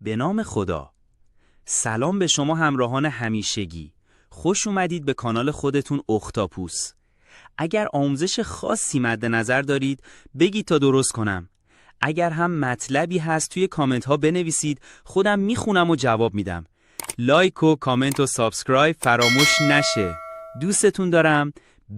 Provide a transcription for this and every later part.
به نام خدا. سلام به شما همراهان همیشگی. خوش اومدید به کانال خودتون اختاپوس. اگر آموزش خاصی مد نظر دارید بگید تا درست کنم. اگر هم مطلبی هست توی کامنت ها بنویسید، خودم میخونم و جواب میدم. لایک و کامنت و سابسکرایب فراموش نشه. دوستتون دارم.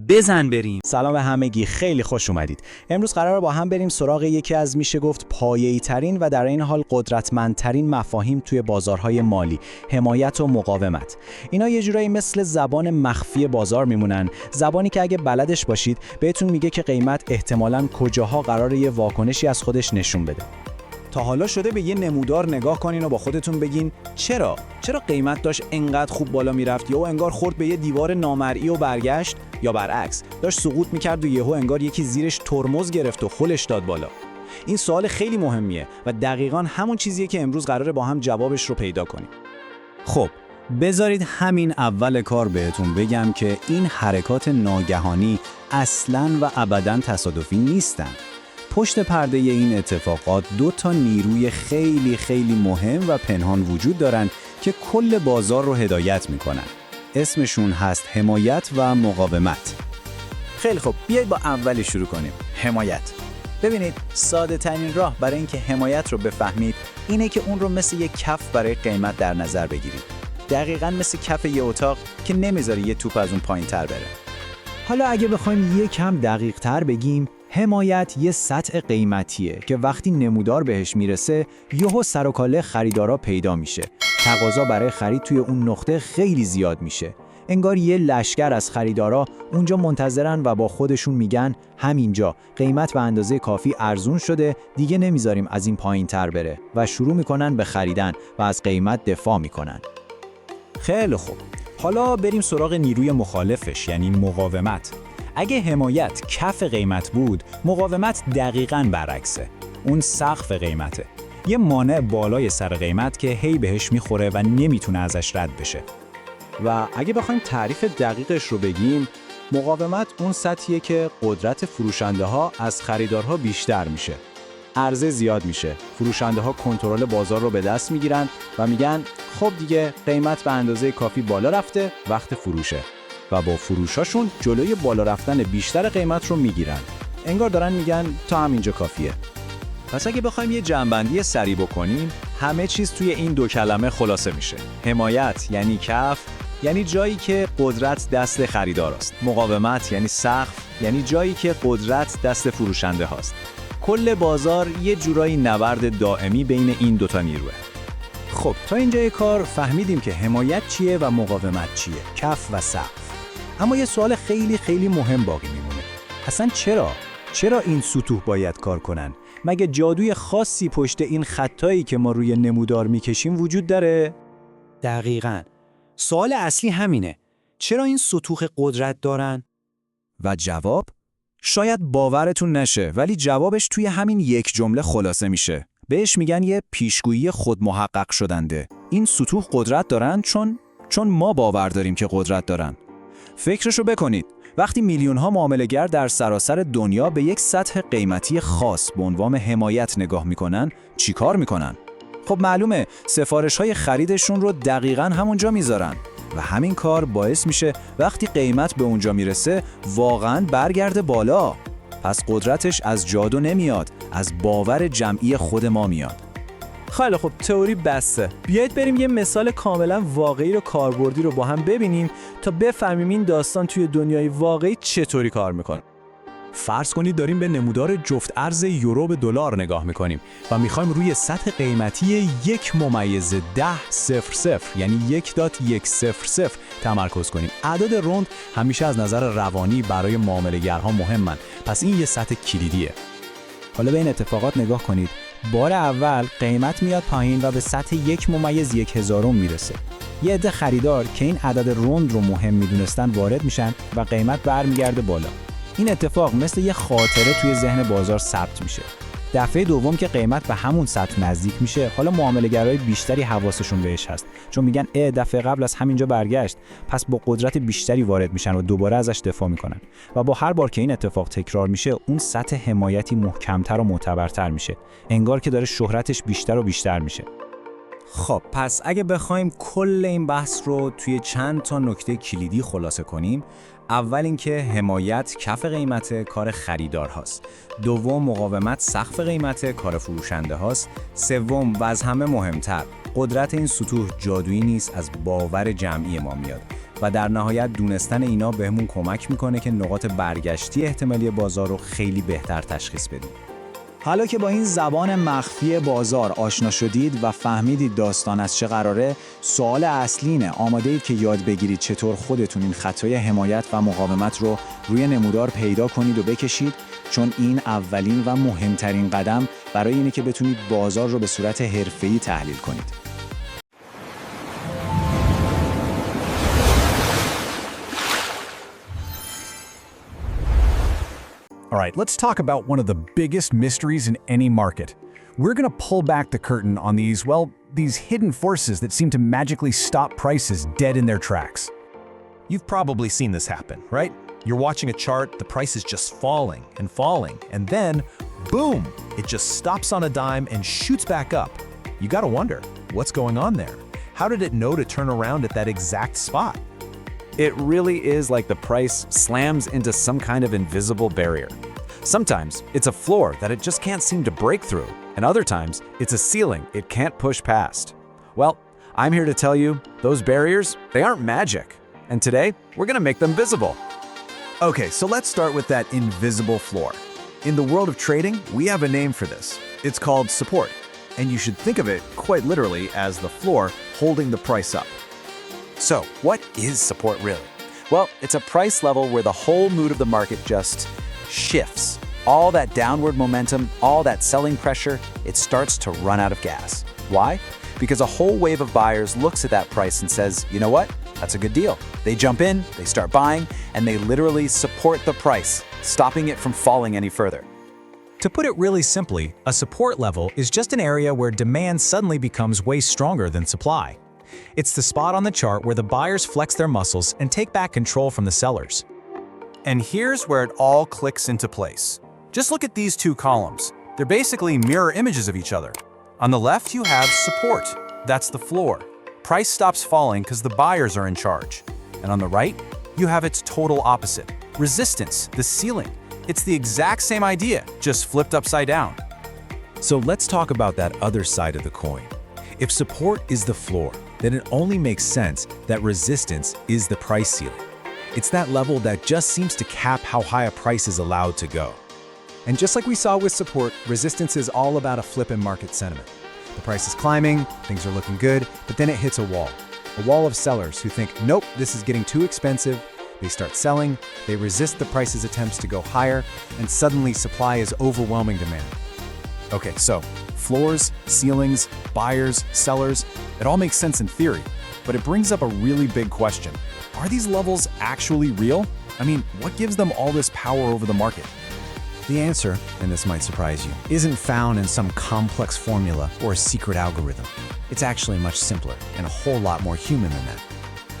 بزن بریم. سلام به همگی، خیلی خوش اومدید. امروز قراره با هم بریم سراغ یکی از میشه گفت پایه‌ای ترین و در این حال قدرتمندترین مفاهیم توی بازارهای مالی، حمایت و مقاومت. اینا یه جورایی مثل زبان مخفی بازار میمونن، زبانی که اگه بلدش باشید بهتون میگه که قیمت احتمالاً کجاها قراره یه واکنشی از خودش نشون بده. تا حالا شده به یه نمودار نگاه کنین و با خودتون بگین چرا قیمت داشت انقدر خوب بالا میرفت یا انگار خورد به یه دیوار نامرئی و برگشت، یا برعکس داشت سقوط میکرد و یهو انگار یکی زیرش ترمز گرفت و خلش داد بالا؟ این سوال خیلی مهمیه و دقیقاً همون چیزیه که امروز قراره با هم جوابش رو پیدا کنیم. خب بذارید همین اول کار بهتون بگم که این حرکات ناگهانی اصلاً و ابداً تصادفی نیستن. پشت پرده این اتفاقات دو تا نیروی خیلی خیلی مهم و پنهان وجود دارن که کل بازار رو هدایت میکنن. اسمشون هست حمایت و مقاومت. خیلی خب، بیایید با اولی شروع کنیم. حمایت. ببینید، ساده ترین راه برای اینکه حمایت رو بفهمید اینه که اون رو مثل یک کف برای قیمت در نظر بگیرید. دقیقاً مثل کف یه اتاق که نمیذاره یه توپ از اون پایین تر بره. حالا اگه بخوایم یه کم دقیق تر بگیم، حمایت یه سطح قیمتیه که وقتی نمودار بهش میرسه یهو سر و کله خریدارا پیدا میشه. تقاضا برای خرید توی اون نقطه خیلی زیاد میشه. انگار یه لشکر از خریدارا اونجا منتظرن و با خودشون میگن همینجا قیمت به اندازه کافی ارزون شده، دیگه نمیذاریم از این پایین تر بره، و شروع میکنن به خریدن و از قیمت دفاع میکنن. خیلی خوب، حالا بریم سراغ نیروی مخالفش، یعنی مقاومت. اگه حمایت کف قیمت بود، مقاومت دقیقاً برعکسه. اون سقف قیمته. یه مانع بالای سر قیمت که هی بهش میخوره و نمیتونه ازش رد بشه. و اگه بخوایم تعریف دقیقش رو بگیم، مقاومت اون سطحیه که قدرت فروشنده ها از خریدارها بیشتر میشه. عرضه زیاد میشه. فروشنده ها کنترل بازار رو به دست میگیرن و میگن خب دیگه قیمت به اندازه کافی بالا رفته، وقت فروشه. و با فروشاشون جلوی بالا رفتن بیشتر قیمت رو میگیرن. انگار دارن میگن تا همینجا کافیه. پس اگه بخوایم یه جمع‌بندی سریع بکنیم، همه چیز توی این دو کلمه خلاصه میشه. حمایت یعنی کف، یعنی جایی که قدرت دست خریدار است. مقاومت یعنی سقف، یعنی جایی که قدرت دست فروشنده هاست. کل بازار یه جورایی نبرد دائمی بین این دوتا نیروه. خب تا اینجای کار فهمیدیم که حمایت چیه و مقاومت چیه، کف و سقف. اما یه سوال خیلی خیلی مهم باقی میمونه. اصلا چرا این سطوح باید کار کنن؟ مگه جادوی خاصی پشت این خطایی که ما روی نمودار میکشیم وجود داره؟ دقیقاً. سوال اصلی همینه. چرا این سطوح قدرت دارن؟ و جواب؟ شاید باورتون نشه، ولی جوابش توی همین یک جمله خلاصه میشه. بهش میگن یه پیشگویی خود محقق شدنده. این سطوح قدرت دارن چون ما باور داریم که قدرت دارن. فکرشو بکنید. وقتی میلیون‌ها معامله‌گر در سراسر دنیا به یک سطح قیمتی خاص به عنوان حمایت نگاه میکنن، چی کار میکنن؟ خب معلومه سفارش‌های خریدشون رو دقیقاً همونجا میذارن و همین کار باعث میشه وقتی قیمت به اونجا میرسه واقعاً برگرده بالا. پس قدرتش از جادو نمیاد، از باور جمعی خود ما میاد. خیلی خب، تئوری بسته. بیایید بریم یه مثال کاملا واقعی و کاربردی رو با هم ببینیم تا بفهمیم این داستان توی دنیای واقعی چطوری کار میکنه. فرض کنید داریم به نمودار جفت ارز یورو به دلار نگاه میکنیم و میخوایم روی سطح قیمتی 1.1000 یعنی 1.100 تمرکز کنیم. اعداد روند همیشه از نظر روانی برای معامله‌گرها مهمن، پس این یه سطح کلیدیه. حالا به این اتفاقات نگاه کنید. بار اول قیمت میاد پایین و به سطح 1.1000 میرسه. یه عده خریدار که این عدد روند رو مهم میدونستن وارد میشن و قیمت برمیگرده بالا. این اتفاق مثل یه خاطره توی ذهن بازار ثبت میشه. دفعه دوم که قیمت به همون سطح نزدیک میشه، حالا معامله‌گرای بیشتری حواسشون بهش هست، چون میگن دفعه قبل از همینجا برگشت، پس با قدرت بیشتری وارد میشن و دوباره ازش دفاع میکنن و با هر بار که این اتفاق تکرار میشه، اون سطح حمایتی محکمتر و معتبرتر میشه، انگار که داره شهرتش بیشتر و بیشتر میشه. خب پس اگه بخوایم کل این بحث رو توی چند تا نکته کلیدی خلاصه کنیم، اول اینکه حمایت کف قیمت کار خریدار هاست. دوم مقاومت سقف قیمت کار فروشنده هاست. سوم و از همه مهمتر، قدرت این سطوح جادویی نیست، از باور جمعی ما میاد. و در نهایت دونستن اینا بهمون کمک میکنه که نقاط برگشتی احتمالی بازار رو خیلی بهتر تشخیص بدیم. حالا که با این زبان مخفی بازار آشنا شدید و فهمیدید داستان از چه قراره، سوال اصلی اینه: آماده اید که یاد بگیرید چطور خودتون این خطای حمایت و مقاومت رو روی نمودار پیدا کنید و بکشید؟ چون این اولین و مهمترین قدم برای اینه که بتونید بازار رو به صورت حرفه‌ای تحلیل کنید. All right, let's talk about one of the biggest mysteries in any market. We're going to pull back the curtain on these hidden forces that seem to magically stop prices dead in their tracks. You've probably seen this happen, right? You're watching a chart, the price is just falling, and then, boom, it just stops on a dime and shoots back up. You gotta wonder, what's going on there? How did it know to turn around at that exact spot? It really is like the price slams into some kind of invisible barrier. Sometimes it's a floor that it just can't seem to break through, and other times it's a ceiling it can't push past. Well, I'm here to tell you, those barriers, they aren't magic. And today, we're gonna make them visible. Okay, so let's start with that invisible floor. In the world of trading, we have a name for this. It's called support, and you should think of it quite literally as the floor holding the price up. So, what is support really? Well, it's a price level where the whole mood of the market just shifts. All that downward momentum, all that selling pressure, it starts to run out of gas. Why? Because a whole wave of buyers looks at that price and says, you know what? That's a good deal. They jump in, they start buying, and they literally support the price, stopping it from falling any further. To put it really simply, a support level is just an area where demand suddenly becomes way stronger than supply. It's the spot on the chart where the buyers flex their muscles and take back control from the sellers. And here's where it all clicks into place. Just look at these two columns. They're basically mirror images of each other. On the left, you have support. That's the floor. Price stops falling because the buyers are in charge. And on the right, you have its total opposite. Resistance, the ceiling. It's the exact same idea, just flipped upside down. So let's talk about that other side of the coin. If support is the floor, then it only makes sense that resistance is the price ceiling. It's that level that just seems to cap how high a price is allowed to go. And just like we saw with support, resistance is all about a flip in market sentiment. The price is climbing, things are looking good, but then it hits a wall of sellers who think, nope, this is getting too expensive. They start selling, they resist the price's attempts to go higher, and suddenly supply is overwhelming demand. Okay, so floors, ceilings, buyers, sellers, it all makes sense in theory, but it brings up a really big question. Are these levels actually real? I mean, what gives them all this power over the market? The answer, and this might surprise you, isn't found in some complex formula or a secret algorithm. It's actually much simpler and a whole lot more human than that.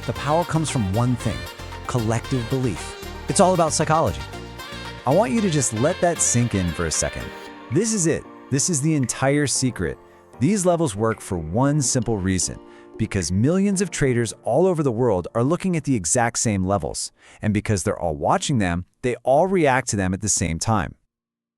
The power comes from one thing: collective belief. It's all about psychology. I want you to just let that sink in for a second. This is it. This is the entire secret. These levels work for one simple reason: because millions of traders all over the world are looking at the exact same levels. And because they're all watching them, they all react to them at the same time.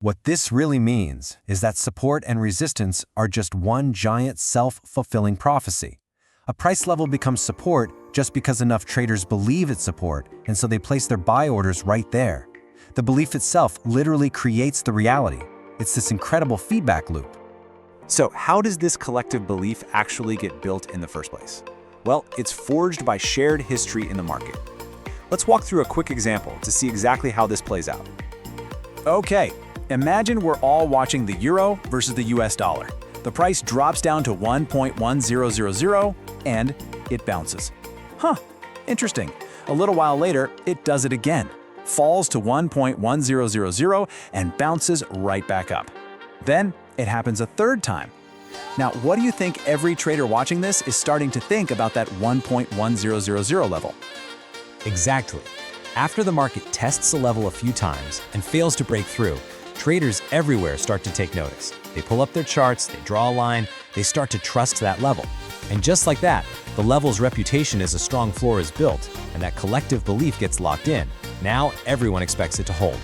What this really means is that support and resistance are just one giant self-fulfilling prophecy. A price level becomes support just because enough traders believe it's support, and so they place their buy orders right there. The belief itself literally creates the reality. It's this incredible feedback loop. So how does this collective belief actually get built in the first place? Well, it's forged by shared history in the market. Let's walk through a quick example to see exactly how this plays out. Okay, imagine we're all watching the euro versus the US dollar. The price drops down to 1.1000 and it bounces. Huh, interesting. A little while later, it does it again, falls to 1.1000 and bounces right back up. Then it happens a third time. Now, what do you think every trader watching this is starting to think about that 1.1000 level? Exactly. After the market tests a level a few times and fails to break through, traders everywhere start to take notice. They pull up their charts, they draw a line, they start to trust that level. And just like that, the level's reputation as a strong floor is built, and that collective belief gets locked in. Now everyone expects it to hold.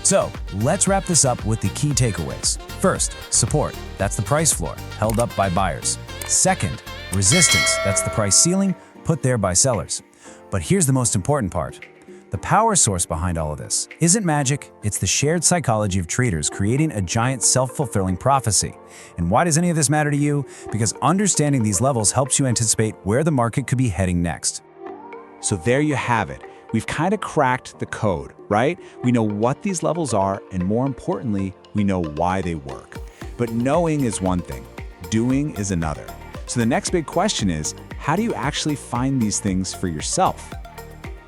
So, let's wrap this up with the key takeaways. First, support. That's the price floor, held up by buyers. Second, resistance. That's the price ceiling, put there by sellers. But here's the most important part. The power source behind all of this isn't magic, it's the shared psychology of traders creating a giant self-fulfilling prophecy. And why does any of this matter to you? Because understanding these levels helps you anticipate where the market could be heading next. So there you have it. We've kind of cracked the code, right? We know what these levels are, and more importantly, we know why they work. But knowing is one thing, doing is another. So the next big question is, how do you actually find these things for yourself?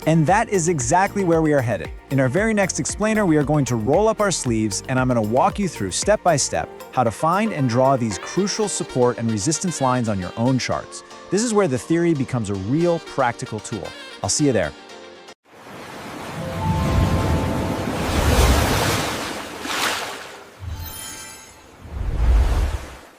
And that is exactly where we are headed. In our very next explainer, we are going to roll up our sleeves and I'm going to walk you through step by step how to find and draw these crucial support and resistance lines on your own charts. This is where the theory becomes a real practical tool. I'll see you there.